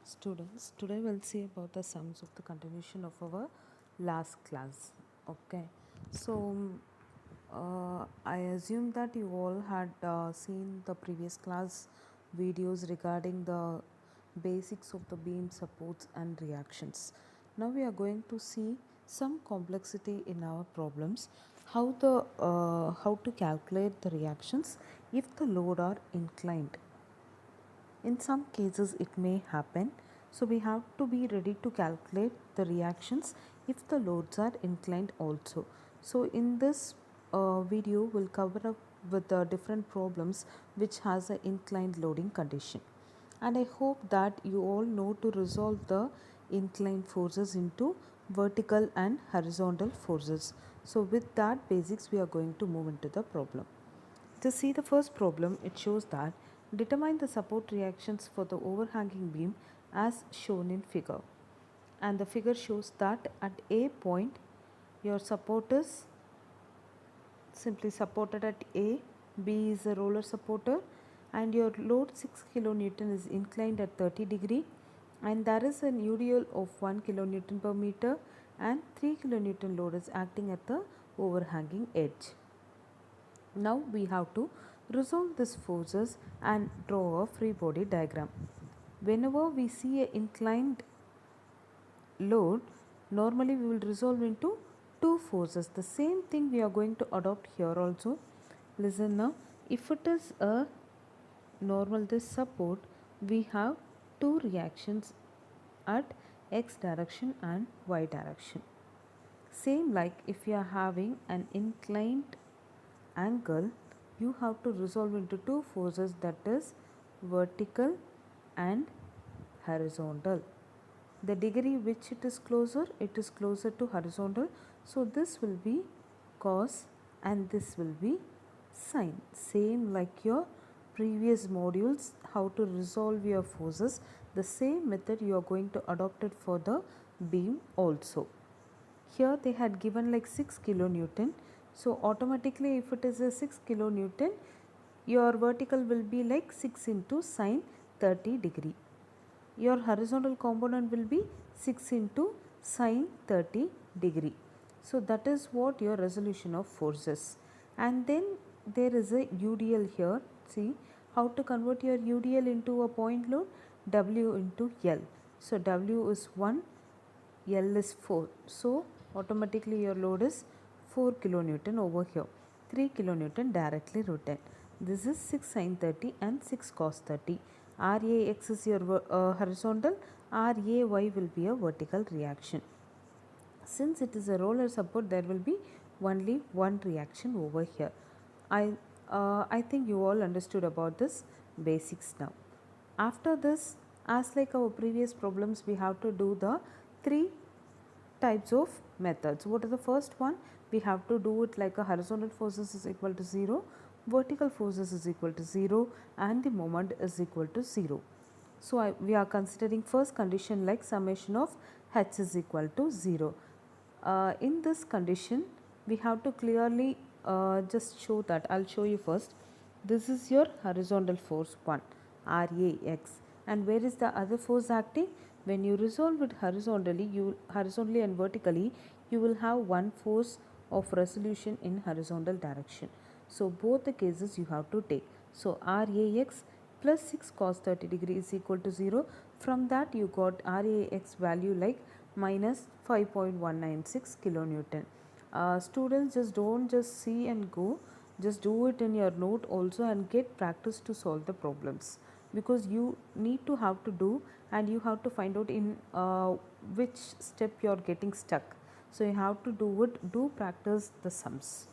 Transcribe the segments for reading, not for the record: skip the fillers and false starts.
Students, today we'll see about the sums of the continuation of our last class. Okay, so I assume that you all had seen the previous class videos regarding the basics of the beam supports and reactions. Now we are going to see some complexity in our problems, how to calculate the reactions if the load are inclined. In some cases, it may happen. So, we have to be ready to calculate the reactions if the loads are inclined also. So, in this video, we'll cover up with the different problems which has an inclined loading condition. And I hope that you all know to resolve the inclined forces into vertical and horizontal forces. So, with that basics, we are going to move into the problem. To see the first problem, it shows that determine the support reactions for the overhanging beam as shown in figure. And the figure shows that at A point, your support is simply supported at A, B is a roller supporter, and your load 6 kilonewton is inclined at 30 degree, and there is an UDL of 1 kilonewton per meter, and 3 kilonewton load is acting at the overhanging edge. Now we have to resolve these forces and draw a free body diagram. Whenever we see an inclined load, normally we will resolve into two forces. The same thing we are going to adopt here also. Listen now, if it is a normal this support, we have two reactions at x direction and y direction. Same like if you are having an inclined angle, you have to resolve into two forces, that is vertical and horizontal. The degree which it is closer to horizontal, so this will be cos and this will be sine. Same like your previous modules, how to resolve your forces, the same method you are going to adopt it for the beam also. Here they had given like 6 kilonewton, so automatically if it is a 6 kilonewton, your vertical will be like 6 into sine 30 degree. Your horizontal component will be 6 into sine 30 degree. So that is what your resolution of forces. And then there is a UDL here. See how to convert your UDL into a point load, W into L. So W is 1, L is 4. So automatically your load is 4 kilonewton over here. 3 kilonewton directly written. This is 6 sin 30 and 6 cos 30. RAX is your horizontal, RAY will be a vertical reaction. Since it is a roller support, there will be only one reaction over here. I think you all understood about this basics now. After this, as like our previous problems, we have to do the three types of methods. What is the first one? We have to do it like a horizontal forces is equal to 0, vertical forces is equal to 0, and the moment is equal to 0. So we are considering first condition like summation of h is equal to 0. In this condition, we have to clearly just show that. I'll show you first. This is your horizontal force 1, RAX, and where is the other force acting? When you resolve it horizontally and vertically, you will have one force of resolution in horizontal direction. So both the cases you have to take. So RAX plus 6 cos 30 degree is equal to 0. From that you got RAX value like minus 5.196 kilonewton. Students, just don't just see and go, just do it in your note also and get practice to solve the problems, because you need to have to do and you have to find out in which step you are getting stuck. So you have to do practice the sums.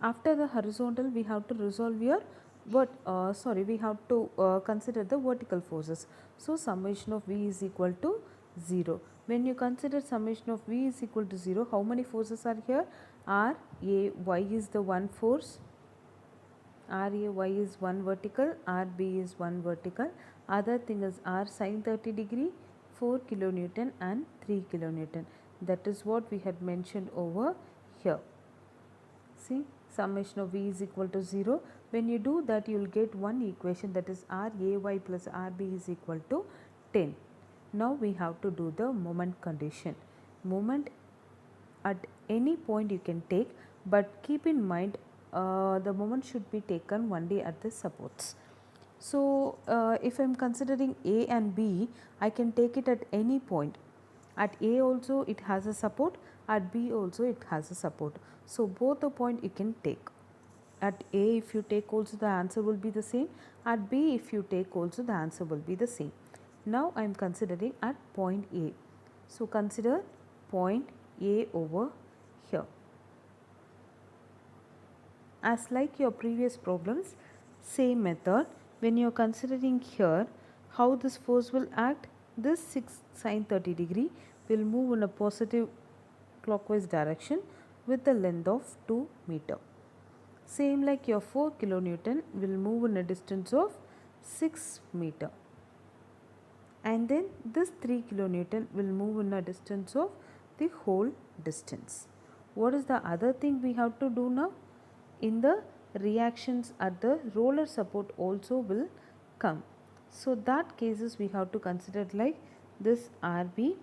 After the horizontal, we have to resolve your we have to consider the vertical forces. So summation of V is equal to 0. When you consider summation of V is equal to 0, how many forces are here? R, A, Y is the one force, R, A, Y is one vertical, R, B is one vertical. Other thing is R sin 30 degree, 4 kilonewton and 3 kilonewton. That is what we had mentioned over here. See, summation of V is equal to 0. When you do that, you will get one equation, that is RAY plus RB is equal to 10. Now we have to do the moment condition. Moment at any point you can take, but keep in mind the moment should be taken only at the supports. So if I am considering A and B, I can take it at any point. At A also it has a support, at B also it has a support. So both the point you can take. At A if you take also the answer will be the same, at B if you take also the answer will be the same. Now I am considering at point A. So consider point A over here. As like your previous problems, same method, when you are considering here how this force will act, this 6 sine 30 degree will move in a positive clockwise direction with a length of 2 meter. Same like your 4 kilonewton will move in a distance of 6 meter. And then this 3 kilonewton will move in a distance of the whole distance. What is the other thing we have to do now? In the reactions at the roller support also will come. So that cases we have to consider like this RB,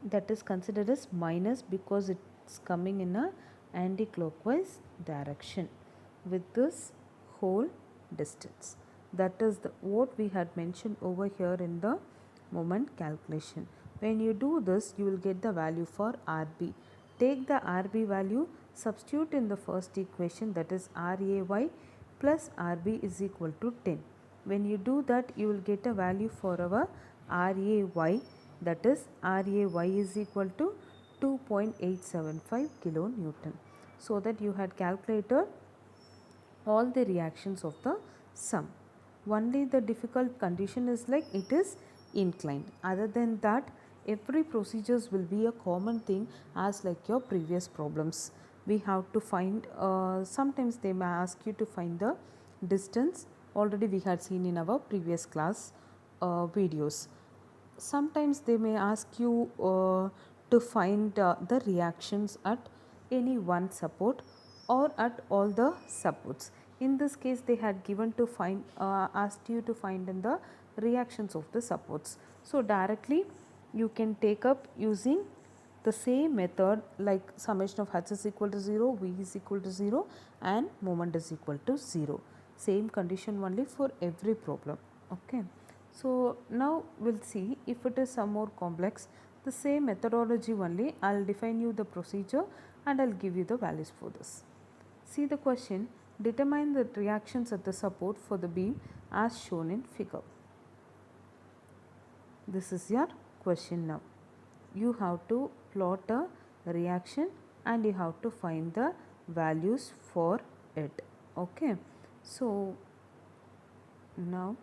that is considered as minus because it's coming in a anti-clockwise direction with this whole distance. That is what we had mentioned over here in the moment calculation. When you do this, you will get the value for RB. Take the RB value, substitute in the first equation, that is RAY plus RB is equal to 10. When you do that, you will get a value for our RAY, that is RAY is equal to 2.875 kilonewton. So that you had calculated all the reactions of the sum. Only the difficult condition is like it is inclined. Other than that, every procedures will be a common thing as like your previous problems. We have to find, sometimes they may ask you to find the distance. Already we had seen in our previous class videos. Sometimes they may ask you to find the reactions at any one support or at all the supports. In this case they had given to find, asked you to find in the reactions of the supports. So directly you can take up using the same method like summation of h is equal to 0, v is equal to 0 and moment is equal to 0. Same condition only for every problem. Okay. So now we'll see if it is some more complex, the same methodology only. I'll define you the procedure and I'll give you the values for this. See the question, determine the reactions at the support for the beam as shown in figure. This is your question now. You have to plot a reaction and you have to find the values for it. Okay. So now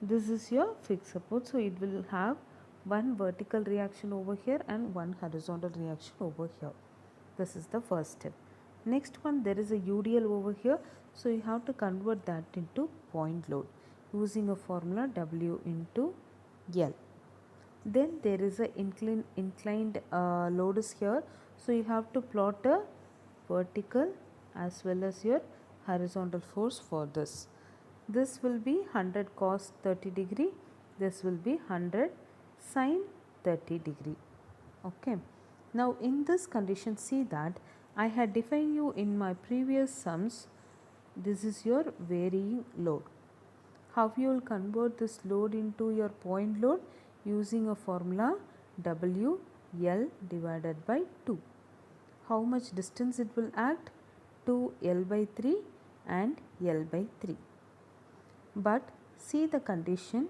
this is your fixed support. So it will have one vertical reaction over here and one horizontal reaction over here. This is the first step. Next one, there is a UDL over here. So you have to convert that into point load using a formula W into L. Then there is a inclined load is here. So you have to plot a vertical as well as your horizontal force for this. This will be 100 cos 30 degree. This will be 100 sin 30 degree. Okay. Now in this condition, see that I had defined you in my previous sums. This is your varying load. How you will convert this load into your point load? Using a formula WL divided by 2. How much distance it will act? 2L by 3 and L by 3. But see the condition,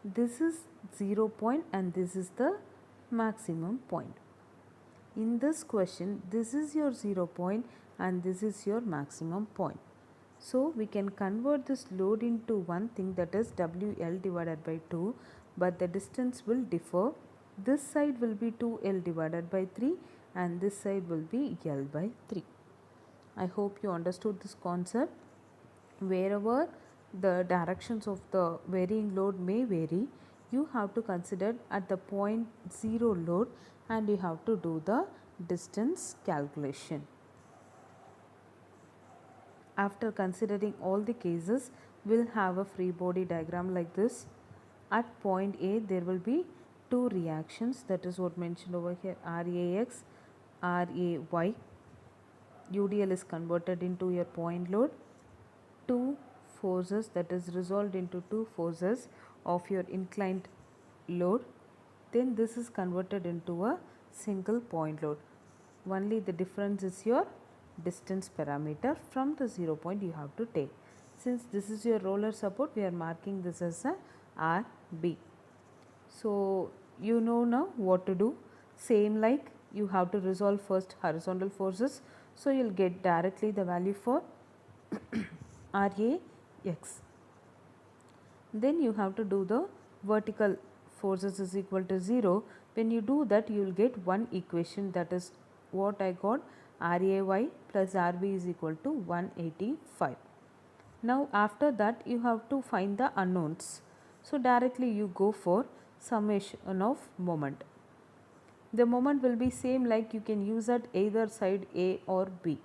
this is 0 point and this is the maximum point. In this question, this is your 0 point and this is your maximum point. So we can convert this load into one thing, that is WL divided by 2, but the distance will differ. This side will be 2L divided by 3 and this side will be L by 3. I hope you understood this concept. Wherever the directions of the varying load may vary, you have to consider at the point 0 load and you have to do the distance calculation. After considering all the cases, will have a free body diagram like this. At point A there will be two reactions, that is what mentioned over here, RAX, RAY. UDL is converted into your point load. Two forces, that is resolved into two forces of your inclined load. Then this is converted into a single point load. Only the difference is your distance parameter from the 0 point you have to take. Since this is your roller support, we are marking this as a RB. So you know now what to do. Same like you have to resolve first horizontal forces. So you'll get directly the value for RAX. Then you have to do the vertical forces is equal to 0. When you do that, you will get one equation, that is what I got, RAY plus RB is equal to 185. Now after that you have to find the unknowns. So directly you go for summation of moment. The moment will be same, like you can use at either side A or B.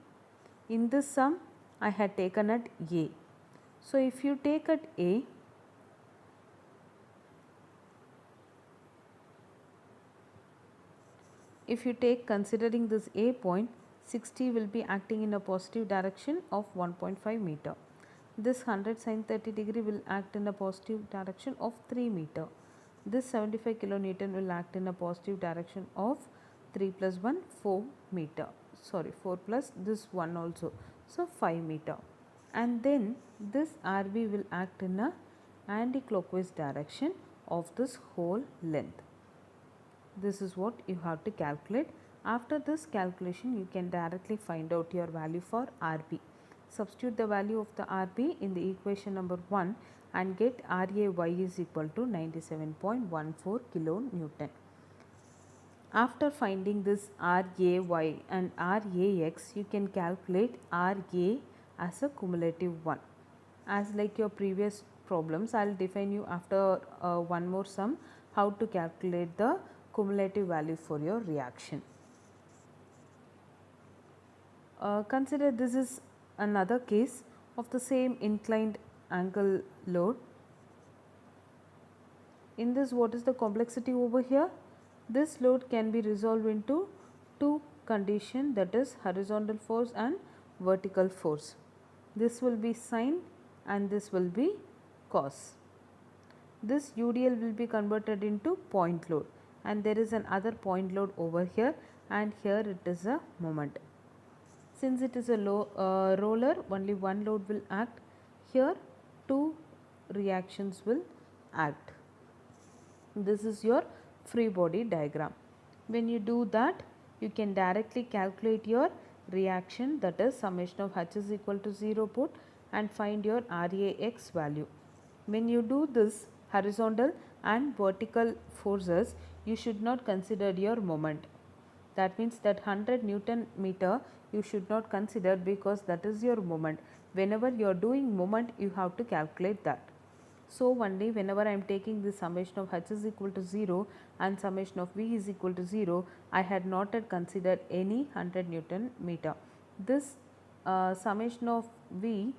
In this sum I had taken at A. So if you take at A, if you take considering this A point, 60 will be acting in a positive direction of 1.5 meter. This 100 sin 30 degree will act in a positive direction of 3 meter. This 75 kilonewton will act in a positive direction of 3 plus 1, 4 meter. Sorry, 4 plus this 1 also. So 5 meter. And then this RB will act in a anti-clockwise direction of this whole length. This is what you have to calculate. After this calculation, you can directly find out your value for RB. Substitute the value of the RB in the equation number 1 and get RAY is equal to 97.14 kilonewton. After finding this RAY and RAX, you can calculate RA as a cumulative one. As like your previous problems, I will define you after one more sum how to calculate the cumulative value for your reaction. Consider this is another case of the same inclined angle load. In this, what is the complexity over here? This load can be resolved into two conditions, that is horizontal force and vertical force. This will be sine and this will be cos. This UDL will be converted into point load, and there is another point load over here, and here it is a moment. Since it is a roller, only one load will act. Here two reactions will act. This is your free body diagram. When you do that, you can directly calculate your reaction, that is summation of H is equal to 0 put and find your RAX value. When you do this horizontal and vertical forces, you should not consider your moment. That means that 100 Newton meter you should not consider, because that is your moment. Whenever you are doing moment, you have to calculate that. So only whenever I am taking the summation of H is equal to 0 and summation of V is equal to 0, I had not yet considered any 100 Newton meter. This summation of V,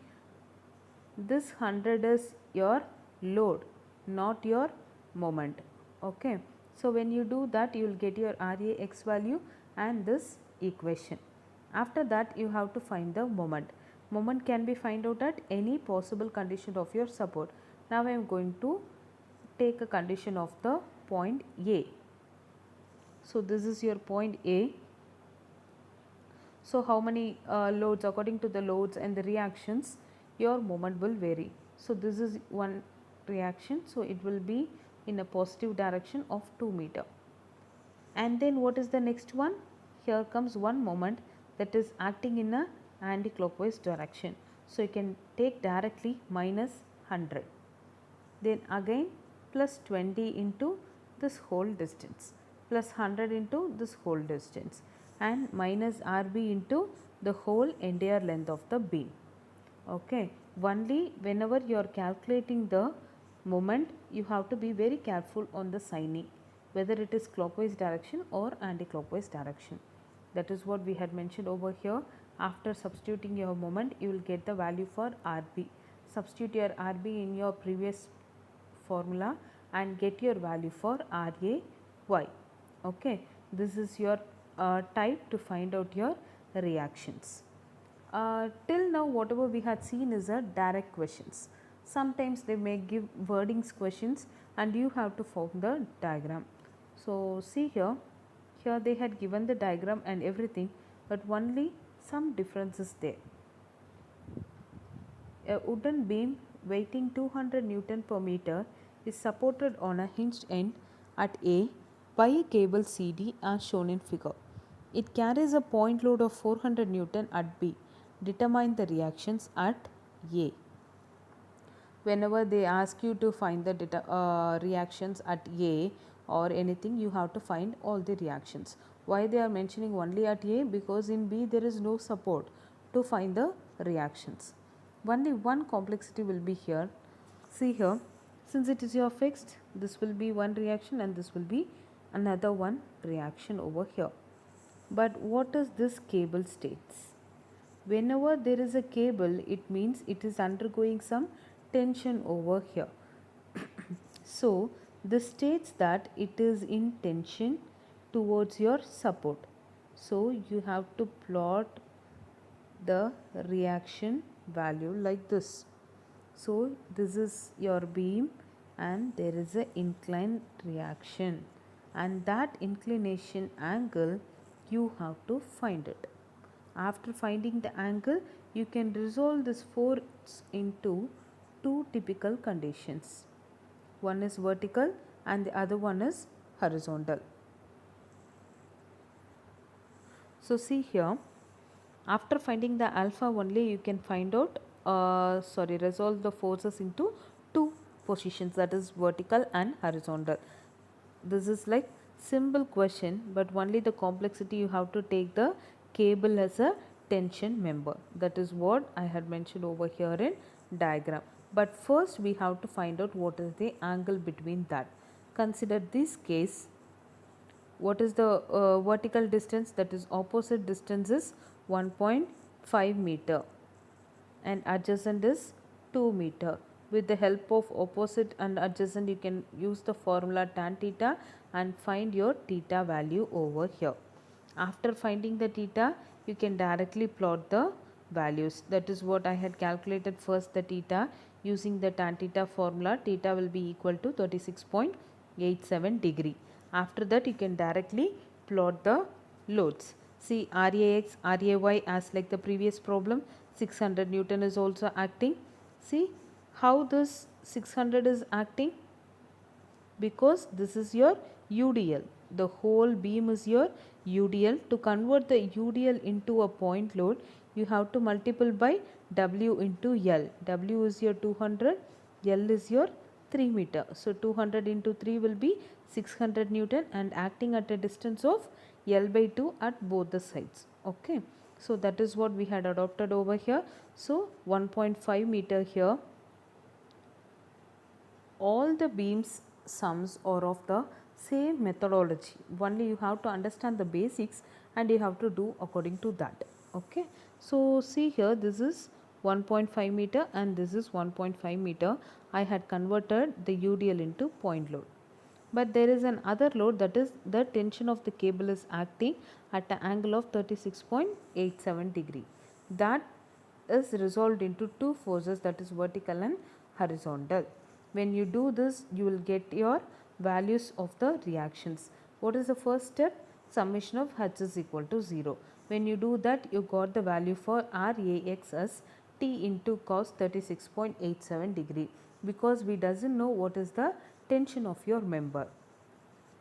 this 100 is your load, not your moment. Okay. So when you do that, you will get your RAX value and this equation. After that, you have to find the moment. Moment can be found out at any possible condition of your support. Now I am going to take a condition of the point A. So this is your point A. So how many loads, according to the loads and the reactions, your moment will vary. So this is one reaction, so it will be in a positive direction of 2 meter. And then what is the next one? Here comes one moment that is acting in a anti-clockwise direction. So you can take directly minus 100. Then again plus 20 into this whole distance, plus 100 into this whole distance, and minus RB into the whole entire length of the beam. Okay. Only whenever you are calculating the moment, you have to be very careful on the signing, whether it is clockwise direction or anti-clockwise direction. That is what we had mentioned over here. After substituting your moment, you will get the value for RB. substitute your Rb in your previous formula and get your value for Ray. Okay, this is your type to find out your reactions. Till now whatever we had seen is a direct questions. Sometimes they may give wordings questions and you have to form the diagram. So see here, here they had given the diagram and everything, but only some difference is there. A wooden beam weighing 200 Newton per meter is supported on a hinged end at A by a cable CD as shown in figure. It carries a point load of 400 Newton at B. Determine the reactions at A. Whenever they ask you to find the reactions at A or anything, you have to find all the reactions. Why they are mentioning only at A? Because in B there is no support to find the reactions. Only one complexity will be here. See here, since it is your fixed, this will be one reaction and this will be another one reaction over here. But what does this cable states? Whenever there is a cable, it means it is undergoing some tension over here. So this states that it is in tension towards your support. So you have to plot the reaction value like this. So this is your beam and there is a inclined reaction, and that inclination angle you have to find it. After finding the angle, you can resolve this force into two typical conditions. One is vertical and the other one is horizontal. So see here, after finding the alpha only you can find out resolve the forces into two positions, that is vertical and horizontal. This is like simple question, but only the complexity you have to take the cable as a tension member. That is what I had mentioned over here in diagram. But first we have to find out what is the angle between that. Consider this case. What is the vertical distance? That is opposite distance is 1.5 meter and adjacent is 2 meter. With the help of opposite and adjacent you can use the formula tan theta and find your theta value over here. After finding the theta you can directly plot the values. That is what I had calculated first, the theta using the tan theta formula. Theta will be equal to 36.87 degree. After that you can directly plot the loads. See RAX, RAY as like the previous problem, 600 Newton is also acting. See how this 600 is acting? Because this is your UDL. The whole beam is your UDL. To convert the UDL into a point load, you have to multiply by W into L. W is your 200, L is your 3 meter. So 200 into 3 will be 600 Newton and acting at a distance of L by 2 at both the sides. Okay. So that is what we had adopted over here. So 1.5 meter here. All the beams sums are of the same methodology. Only you have to understand the basics and you have to do according to that. Okay. So see here, this is 1.5 meter and this is 1.5 meter. I had converted the UDL into point load. But there is an other load, that is the tension of the cable is acting at an angle of 36.87 degree. That is resolved into two forces, that is vertical and horizontal. When you do this, you will get your values of the reactions. What is the first step? Summation of H is equal to 0. When you do that, you got the value for RAX as T into cos 36.87 degree, because we doesn't know what is the tension of your member.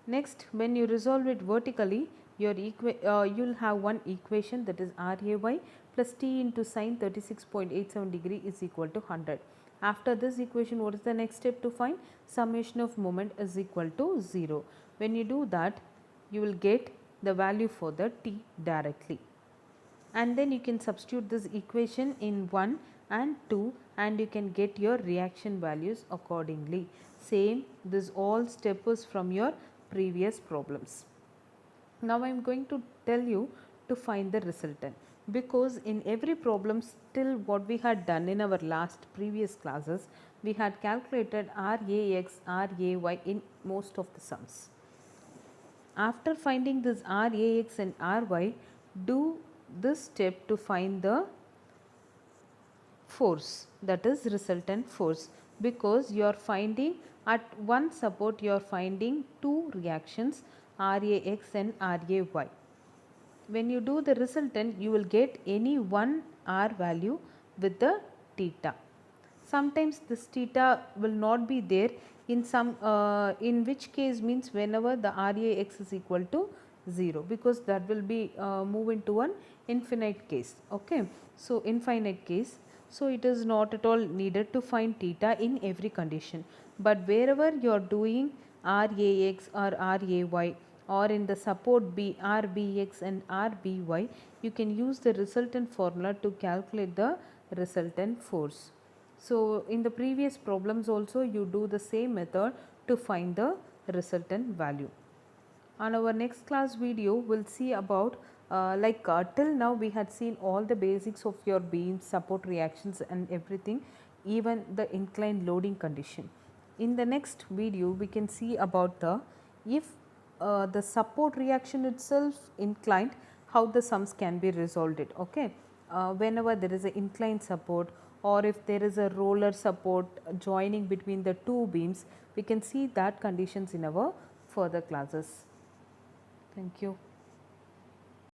Next, when you resolve it vertically, you'll have one equation, that is RAY plus T into sine 36.87 degree is equal to 100. After this equation, what is the next step to find? Summation of moment is equal to 0. When you do that, you will get the value for the T directly. And then you can substitute this equation in 1 and 2 and you can get your reaction values accordingly. Same, this all step is from your previous problems. Now I am going to tell you to find the resultant. because in every problem still what we had done in our last previous classes, we had calculated RAX, RAY in most of the sums. After finding this RAX and RY, do this step to find the force, that is resultant force, because you are finding at one support you are finding two reactions RAX and RAY. When you do the resultant, you will get any one R value with the theta. Sometimes this theta will not be there in some in which case means whenever the RAX is equal to 0, because that will be move into an infinite case. Okay, so infinite case, so it is not at all needed to find theta in every condition, but wherever you are doing RAX or RAY, or in the support B RBX and RBY, you can use the resultant formula to calculate the resultant force. So in the previous problems also you do the same method to find the resultant value. On our next class video we'll see about till now we had seen all the basics of your beam, support reactions and everything, even the inclined loading condition. In the next video we can see about the if the support reaction itself inclined, how the sums can be resolved it. Okay, whenever there is an inclined support or if there is a roller support joining between the two beams, we can see that conditions in our further classes. Thank you.